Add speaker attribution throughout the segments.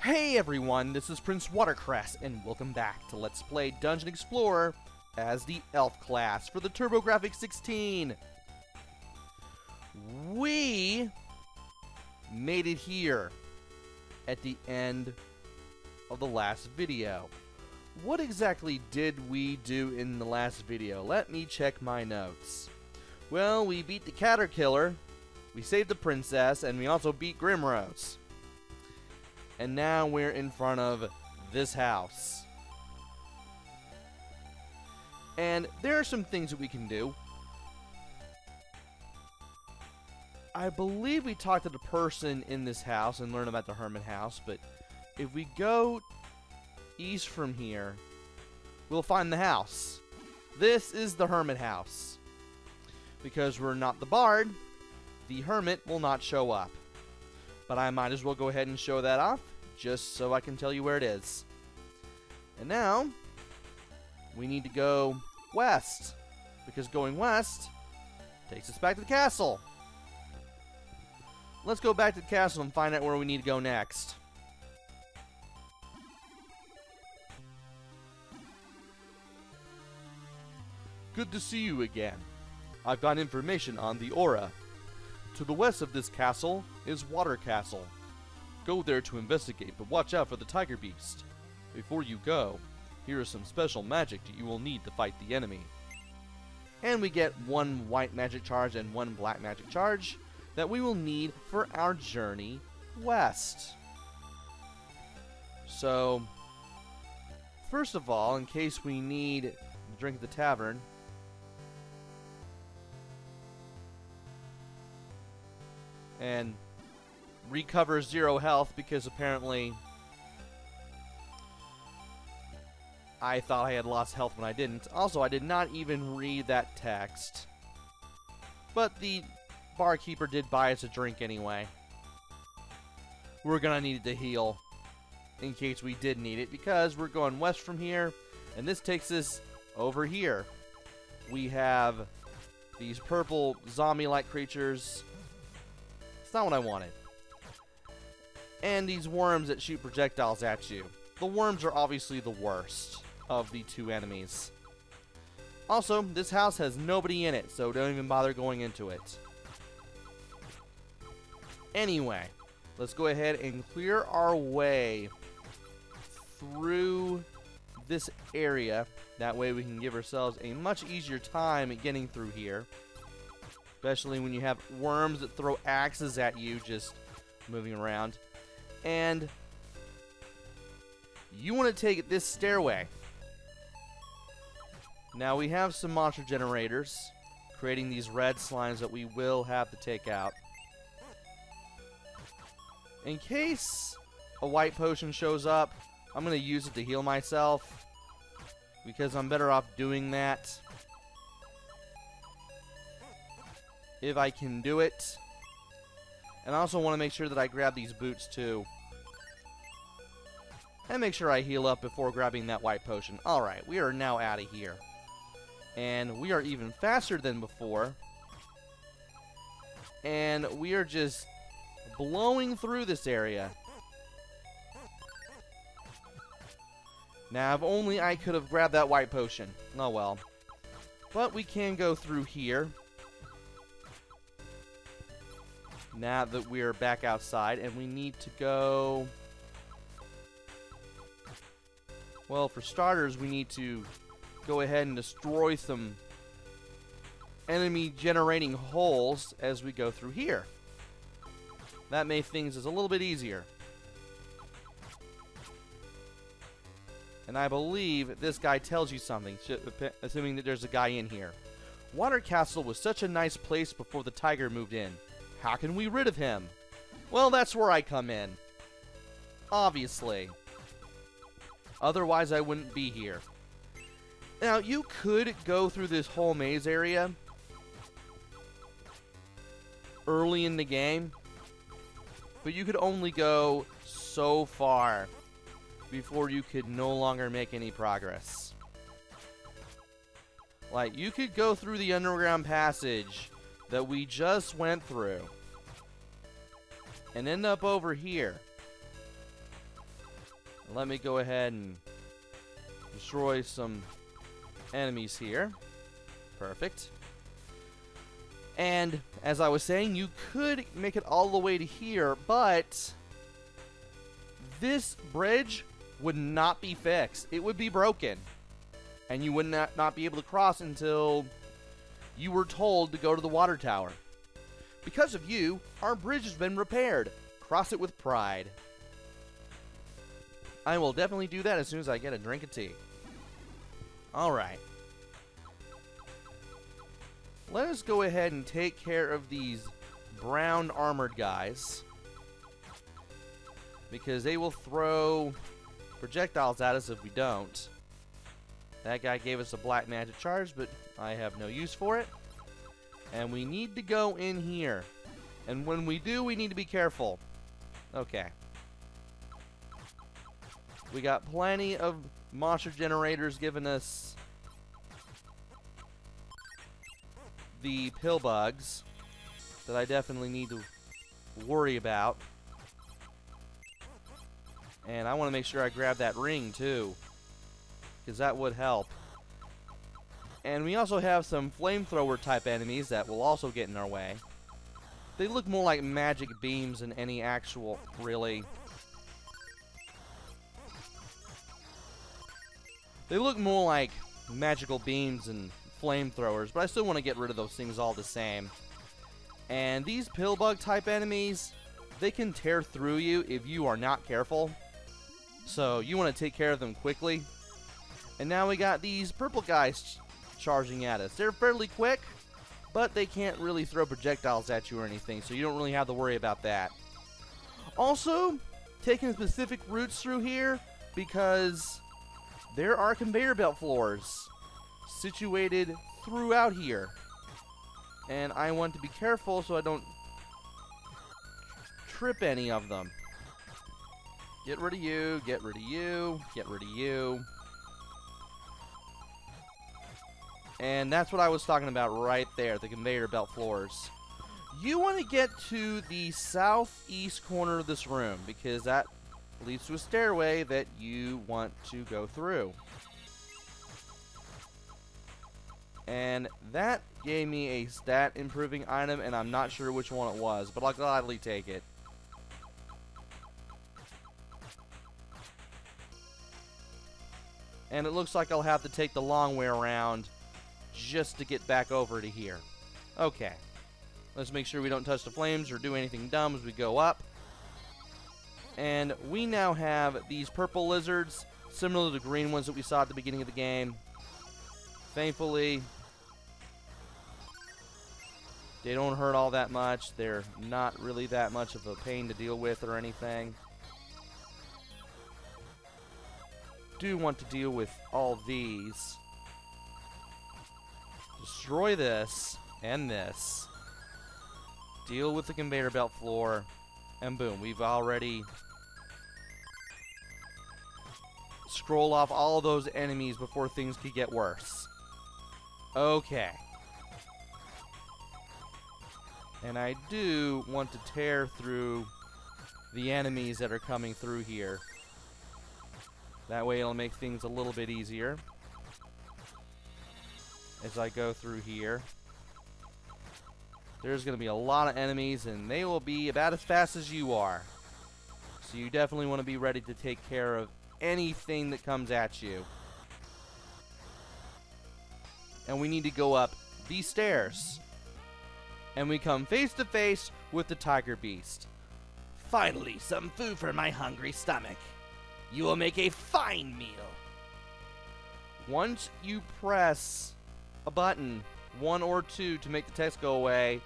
Speaker 1: Hey everyone, this is PrinceWatercress, and welcome back to Let's Play Dungeon Explorer as the Elf class for the TurboGrafx 16. We made it here at the end of the last video. What exactly did we do in the last video? Let me check my notes. Well, we beat the Caterkiller, we saved the princess, and we also beat Grimrose. And now we're in front of this house. And there are some things that we can do. I believe we talked to the person in this house and learned about the hermit house, but if we go east from here, we'll find the house. This is the hermit house. Because we're not the bard, the hermit will not show up. But I might as well go ahead and show that off, just so I can tell you where it is. And now, we need to go west, because going west takes us back to the castle. Let's go back to the castle and find out where we need to go next. Good to see you again. I've got information on the aura. To the west of this castle is Water Castle. Go there to investigate, but watch out for the Tigerbeast. Before you go, here is some special magic that you will need to fight the enemy. And we get one white magic charge and one black magic charge that we will need for our journey west. So, first of all, in case we need a drink at the tavern, and recover 0 health because apparently I thought I had lost health when I didn't. Also, I did not even read that text. But the barkeeper did buy us a drink anyway. We're gonna need it to heal in case we did need it, because we're going west from here, and this takes us over here. We have these purple zombie-like creatures. It's not what I wanted. And these worms that shoot projectiles at you. The worms are obviously the worst of the two enemies. Also, this house has nobody in it, so don't even bother going into it. Anyway, let's go ahead and clear our way through this area. That way we can give ourselves a much easier time at getting through here. Especially when you have worms that throw axes at you just moving around. And you want to take this stairway. Now we have some monster generators creating these red slimes that we will have to take out. In case a white potion shows up, I'm going to use it to heal myself, because I'm better off doing that if I can do it. And I also want to make sure that I grab these boots too. And make sure I heal up before grabbing that white potion. Alright, we are now out of here. And we are even faster than before. And we are just blowing through this area. Now, if only I could have grabbed that white potion. Oh well. But we can go through here. Now that we're back outside, and we need to go... Well, for starters, we need to go ahead and destroy some enemy-generating holes as we go through here. That made things a little bit easier. And I believe this guy tells you something, assuming that there's a guy in here. Water Castle was such a nice place before the tiger moved in. How can we rid of him? Well, that's where I come in. Obviously. Otherwise, I wouldn't be here. Now, you could go through this whole maze area early in the game, but you could only go so far before you could no longer make any progress. Like, you could go through the underground passage that we just went through and end up over here. Let me go ahead and destroy some enemies here. Perfect. And as I was saying, you could make it all the way to here, but this bridge would not be fixed. It would be broken. And you would not be able to cross until you were told to go to the water tower. Because of you, our bridge has been repaired. Cross it with pride. I will definitely do that as soon as I get a drink of tea. Alright. Let us go ahead and take care of these brown armored guys, because they will throw projectiles at us if we don't. That guy gave us a black magic charge, but I have no use for it. And we need to go in here. And when we do, we need to be careful. Okay. We got plenty of monster generators giving us the pill bugs that I definitely need to worry about. And I want to make sure I grab that ring too, because that would help. And we also have some flamethrower type enemies that will also get in our way. They look more like magic beams than any actual, really. They look more like magical beams and flamethrowers, but I still want to get rid of those things all the same. And these pill bug type enemies, they can tear through you if you are not careful. So you want to take care of them quickly. And now we got these purple guys charging at us. They're fairly quick, but they can't really throw projectiles at you or anything, so you don't really have to worry about that. Also, taking specific routes through here, because there are conveyor belt floors situated throughout here. And I want to be careful so I don't trip any of them. Get rid of you, get rid of you, get rid of you. And that's what I was talking about right there, the conveyor belt floors. You want to get to the southeast corner of this room, because that leads to a stairway that you want to go through. And that gave me a stat improving item, and I'm not sure which one it was, but I'll gladly take it. And it looks like I'll have to take the long way around just to get back over to here. Okay. Let's make sure we don't touch the flames or do anything dumb as we go up. And we now have these purple lizards, similar to the green ones that we saw at the beginning of the game. Thankfully, they don't hurt all that much. They're not really that much of a pain to deal with or anything. Do want to deal with all these. Destroy this and this. Deal with the conveyor belt floor. And boom, we've already scroll off all of those enemies before things could get worse. Okay. And I do want to tear through the enemies that are coming through here. That way it'll make things a little bit easier as I go through here. There's going to be a lot of enemies, and they will be about as fast as you are. So you definitely want to be ready to take care of anything that comes at you. And we need to go up these stairs. And we come face to face with the Tigerbeast.
Speaker 2: Finally, some food for my hungry stomach. You will make a fine meal.
Speaker 1: Once you press a button, 1 or 2, to make the text go away,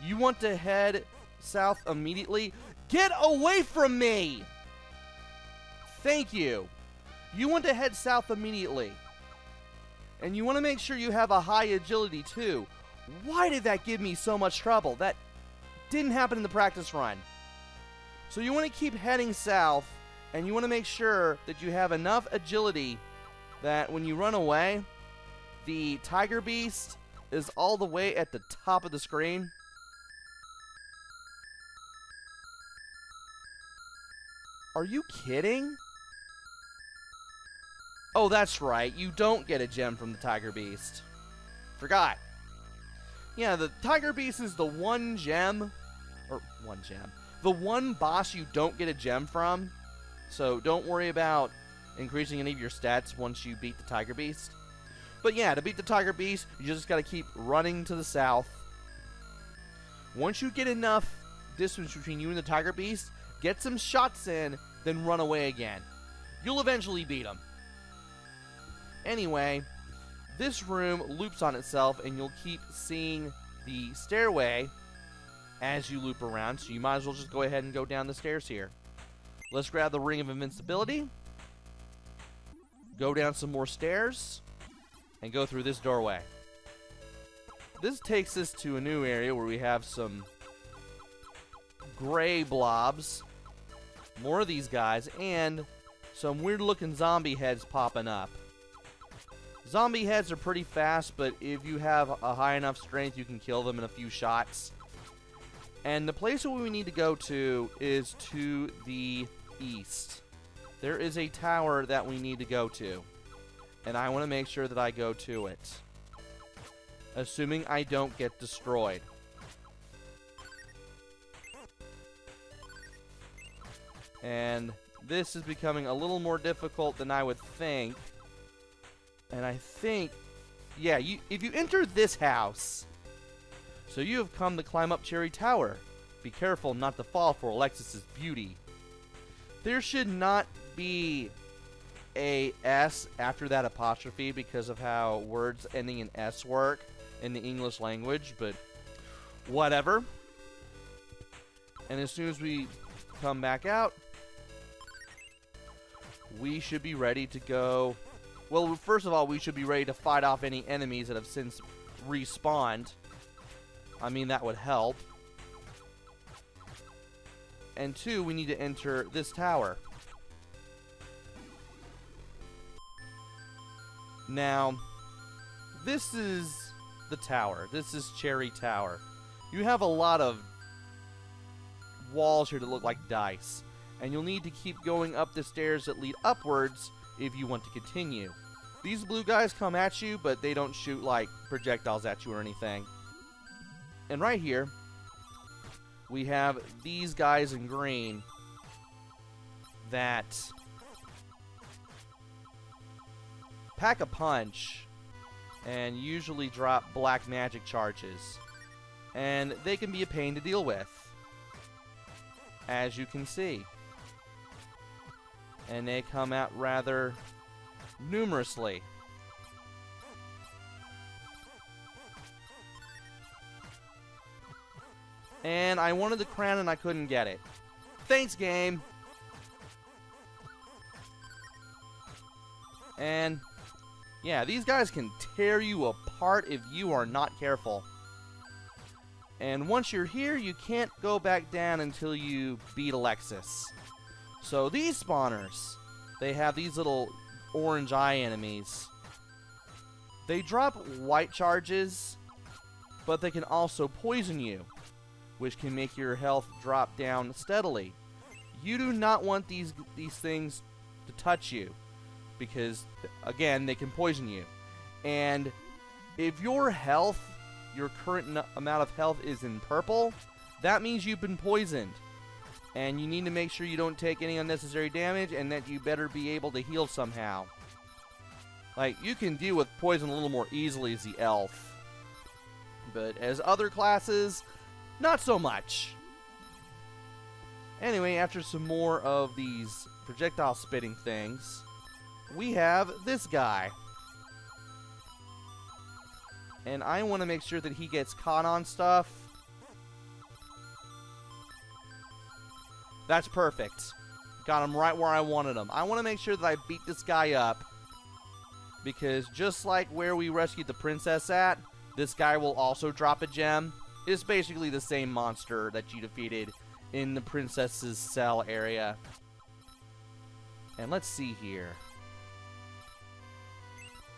Speaker 1: you want to head south immediately. Get away from me! Thank you. You want to head south immediately. And you want to make sure you have a high agility too. Why did that give me so much trouble? That didn't happen in the practice run. So you want to keep heading south, and you want to make sure that you have enough agility that when you run away, the Tigerbeast is all the way at the top of the screen. Are you kidding? Oh, that's right. You don't get a gem from the Tigerbeast. Forgot. Yeah, the Tigerbeast is the one gem, the one boss you don't get a gem from. So don't worry about increasing any of your stats once you beat the Tigerbeast. But yeah, to beat the Tigerbeast, you just got to keep running to the south. Once you get enough distance between you and the Tigerbeast, get some shots in, then run away again. You'll eventually beat him. Anyway, this room loops on itself, and you'll keep seeing the stairway as you loop around, so you might as well just go ahead and go down the stairs here. Let's grab the Ring of Invincibility, go down some more stairs, and go through this doorway. This takes us to a new area where we have some gray blobs, more of these guys, and some weird looking zombie heads popping up. Zombie heads are pretty fast, but if you have a high enough strength, you can kill them in a few shots. And the place where we need to go to is to the east. There is a tower that we need to go to, and I want to make sure that I go to it, assuming I don't get destroyed. And this is becoming a little more difficult than I would think. And I think, yeah, if you enter this house, so you have come to climb up Cherry Tower. Be careful not to fall for Alexis's beauty. There should not be a S after that apostrophe because of how words ending in S work in the English language, but whatever. And as soon as we come back out, we should be ready to go. Well, first of all, we should be ready to fight off any enemies that have since respawned. I mean, that would help. And two, we need to enter this tower. Now, this is the tower. This is Cherry Tower. You have a lot of walls here that look like dice. And you'll need to keep going up the stairs that lead upwards if you want to continue. These blue guys come at you, but they don't shoot like projectiles at you or anything. And right here, we have these guys in green that pack a punch and usually drop black magic charges. And they can be a pain to deal with, as you can see. And they come out rather numerously. And I wanted the crown and I couldn't get it. Thanks, game. And yeah, these guys can tear you apart if you are not careful. And once you're here, you can't go back down until you beat Alexis. So these spawners, they have these little orange eye enemies. They drop white charges, but they can also poison you, which can make your health drop down steadily. You do not want these things to touch you, because again, they can poison you. And if your health, your current amount of health is in purple, that means you've been poisoned. And you need to make sure you don't take any unnecessary damage, and that you better be able to heal somehow. Like, you can deal with poison a little more easily as the elf, but as other classes, not so much. Anyway, after some more of these projectile spitting things, we have this guy. And I want to make sure that he gets caught on stuff. That's perfect. Got him right where I wanted him. I want to make sure that I beat this guy up, because just like where we rescued the princess at, this guy will also drop a gem. It's basically the same monster that you defeated in the princess's cell area. And let's see here.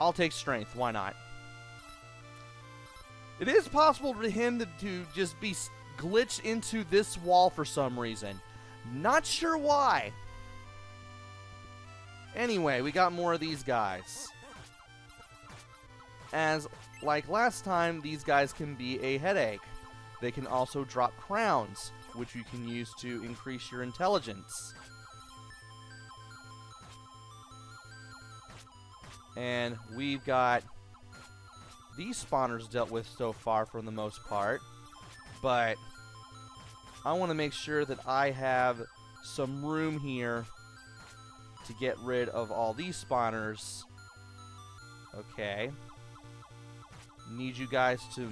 Speaker 1: I'll take strength. Why not? It is possible for him to just be glitched into this wall for some reason. Not sure why. Anyway, we got more of these guys. As like last time, these guys can be a headache. They can also drop crowns, which you can use to increase your intelligence. And we've got these spawners dealt with so far for the most part. But I want to make sure that I have some room here to get rid of all these spawners. Okay. Need you guys to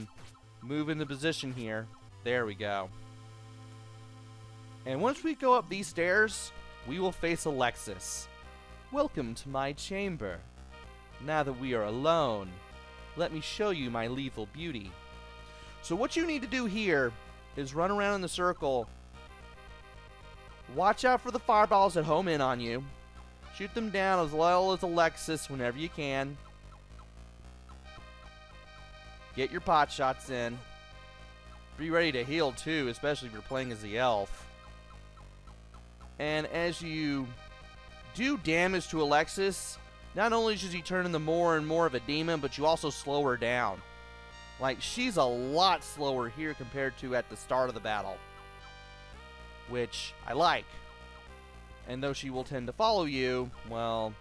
Speaker 1: move into position here. There we go. And once we go up these stairs, we will face Alexis. Welcome to my chamber. Now that we are alone, let me show you my lethal beauty. So what you need to do here is run around in the circle. Watch out for the fireballs that home in on you. Shoot them down as well as Alexis whenever you can. Get your pot shots in. Be ready to heal too, especially if you're playing as the elf. And as you do damage to Alexis, not only does she turn into more and more of a demon, but you also slow her down. Like, she's a lot slower here compared to at the start of the battle, which I like. And though she will tend to follow you, well,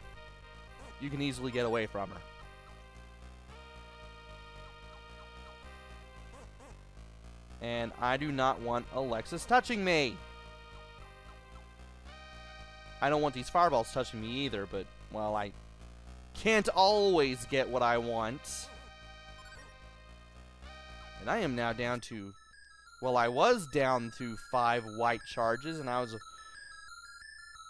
Speaker 1: you can easily get away from her. And I do not want Alexis touching me. I don't want these fireballs touching me either, but, well, I can't always get what I want. And I am now down to, well, I was down to 5 white charges, and I was,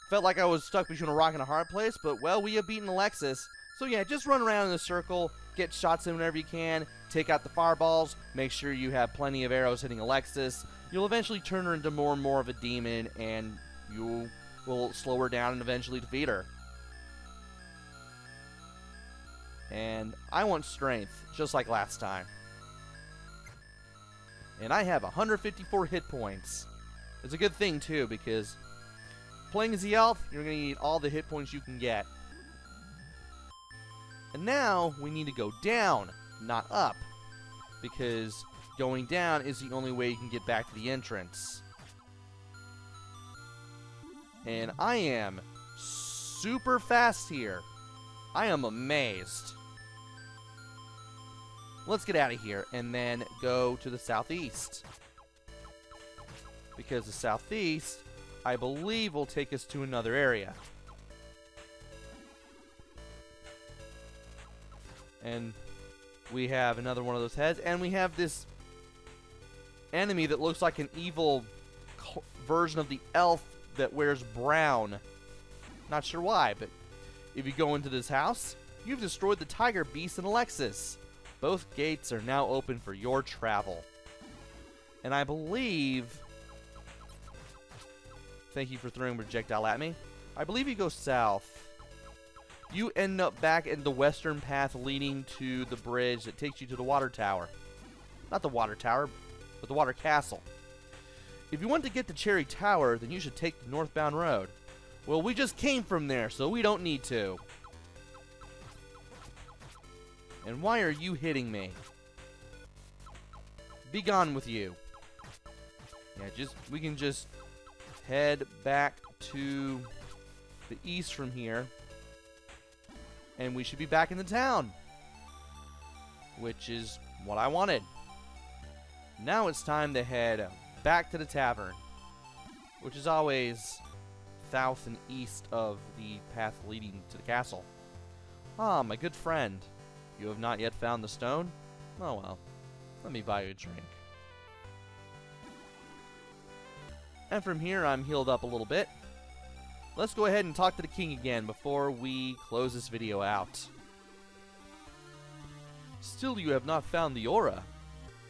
Speaker 1: felt like I was stuck between a rock and a hard place, but, well, we have beaten Alexis. So, yeah, just run around in a circle, get shots in whenever you can, take out the fireballs, make sure you have plenty of arrows hitting Alexis. You'll eventually turn her into more and more of a demon, and you will slow her down and eventually defeat her. And I want strength, just like last time. And I have 154 hit points. It's a good thing, too, because playing as the elf, you're going to need all the hit points you can get. And now, we need to go down, not up. Because going down is the only way you can get back to the entrance. And I am super fast here. I am amazed. Let's get out of here and then go to the southeast. Because the southeast, I believe, will take us to another area. And we have another one of those heads. And we have this enemy that looks like an evil version of the elf that wears brown. Not sure why, but if you go into this house, you've destroyed the Tigerbeast and Alexis. Both gates are now open for your travel. And I believe... Thank you for throwing a projectile at me. I believe you go south. You end up back in the western path leading to the bridge that takes you to the water tower. Not the water tower, but the water castle. If you want to get to Cherry Tower, then you should take the northbound road. Well, we just came from there, so we don't need to. And why are you hitting me? Be gone with you. Yeah, we can just head back to the east from here. And we should be back in the town. Which is what I wanted. Now it's time to head back to the tavern. Which is always south and east of the path leading to the castle. Ah, my good friend. You have not yet found the stone? Oh well. Let me buy you a drink. And from here, I'm healed up a little bit. Let's go ahead and talk to the king again before we close this video out. Still you have not found the aura?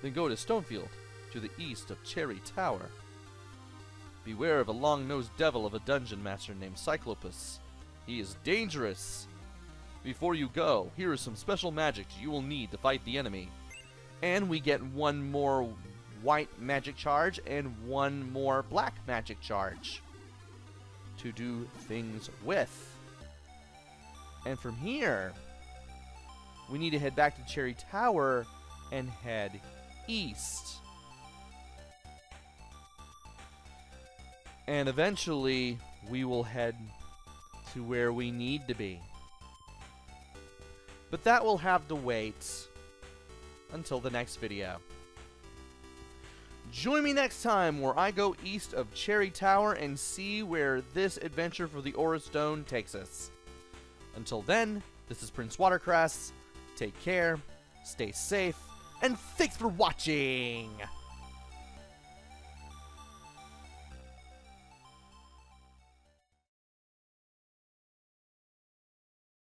Speaker 1: Then go to Stonefield, to the east of Cherry Tower. Beware of a long-nosed devil of a dungeon master named Cyclopus. He is dangerous. Before you go, here is some special magic you will need to fight the enemy. And we get one more white magic charge and one more black magic charge to do things with. And from here, we need to head back to Cherry Tower and head east. And eventually, we will head to where we need to be. But that will have to wait until the next video. Join me next time where I go east of Cherry Tower and see where this adventure for the Aura Stone takes us. Until then, this is PrinceWatercress. Take care, stay safe, and thanks for watching!